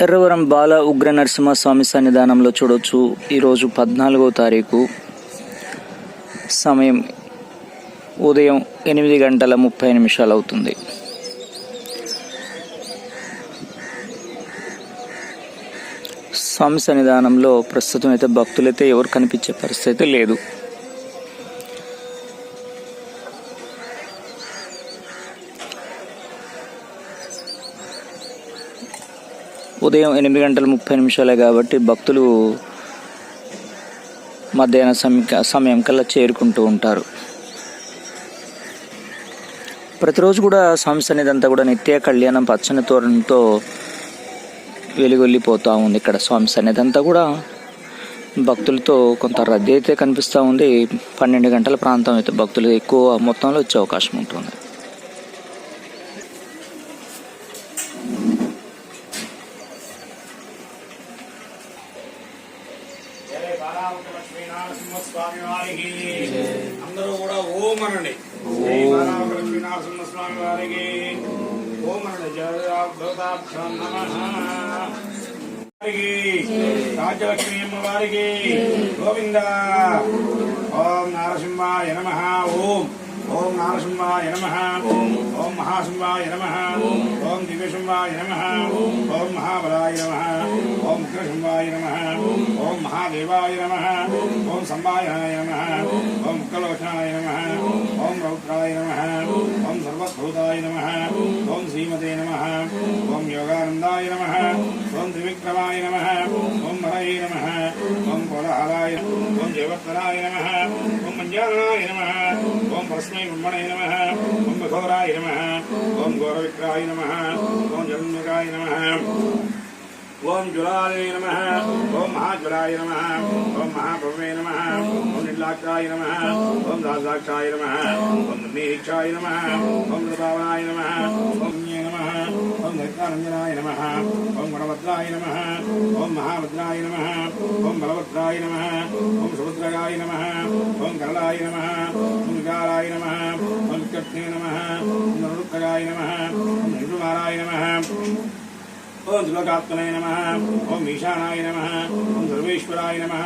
ఎర్రవరం బాల ఉగ్ర నరసింహస్వామి సన్నిధానంలో చూడొచ్చు. ఈరోజు 14వ తారీఖు, సమయం ఉదయం 8:30 అవుతుంది. స్వామి సన్నిధానంలో ప్రస్తుతం అయితే భక్తులైతే ఎవరు కనిపించే పరిస్థితి లేదు. ఉదయం 8:30 కాబట్టి భక్తులు మధ్యాహ్న సమయం కల్లా చేరుకుంటూ ఉంటారు. ప్రతిరోజు కూడా స్వామి సన్నిధి అంతా కూడా నిత్య కళ్యాణం పచ్చని తోరణంతో వెలుగొల్లిపోతూ ఉంది. ఇక్కడ స్వామి సన్నిధి అంతా కూడా భక్తులతో కొంత రద్దీ అయితే కనిపిస్తూ ఉంది. 12 గంటల ప్రాంతం అయితే భక్తులు ఎక్కువ మొత్తంలో వచ్చే అవకాశం ఉంటుంది. స్వామి వారికి అందరూ కూడా ఓం అనండి. లక్ష్మీనరసింహస్వామి వారికి ఓం అనండి. జయభూతాభ్యం నమః. రాజ్యలక్ష్మీ అమ్మ వారికి గోవింద. ఓం నరసింహాయ నమః. ఓం ఓం నరసింహాయ నమః. ఓం మహాసింహాయ నమః. ఓం దివ్యసింహాయ నమః. ఓం మహాబలాయ నమః. ఓం ఉగ్రసింహాయ నమః. ఓం మహాదేవాయ నమః. ఓం సంవాయనాయ నమః. ఓం ముక్కలోచనాయ నమః. ఓం రౌద్రాయ నమః. ఓం సర్వభూతాయ నమః. ఓం శ్రీమతే నమః. ఓం యోగానందాయ నమః. ఓం త్రివిక్రమాయ నమః. ఓం హరయే నమః. ఓం కోలాహలాయ. ఓం జయవర్ధనాయ నమః. ఓం మంజానాయ నమః. ఓం పరస్మై బ్రహ్మణే నమః. ఓం ఘోరాయ నమః. ఓం ఘోరవిక్రాయ నమః. ఓం జగన్ముఖాయ నమః. ఓం జ్వలాయ నమః. ఓం మహాజ్వలాయ నమః. ఓం మహాప్రభవే నమః. ఓం నిర్లాక్షాయ నమః. ఓం రాజాక్షాయ నమః. ఓం నిర్నిరీక్షాయ నమః. ఓం నృపావనాయ నమః. ఓం నమః. ఓం దైత్యానంజనాయ నమః. ఓం గణభద్రాయ నమః. ఓం మహాభద్రాయ నమః. ఓం బలభద్రాయ నమః. ఓం సుభద్రగాయ నమః. ఓం కరళాయ నమః. ఓం వికారాయ నమః. ఓం వికర్ణే నమః. ఓం నరుత్తగాయ నమః. ఓం నిరుమారాయ నమః. ఓం దుర్గాత్మనే నమః. ఓం ఈశానాయ నమః. ఓం సర్వేశ్వరాయ నమః.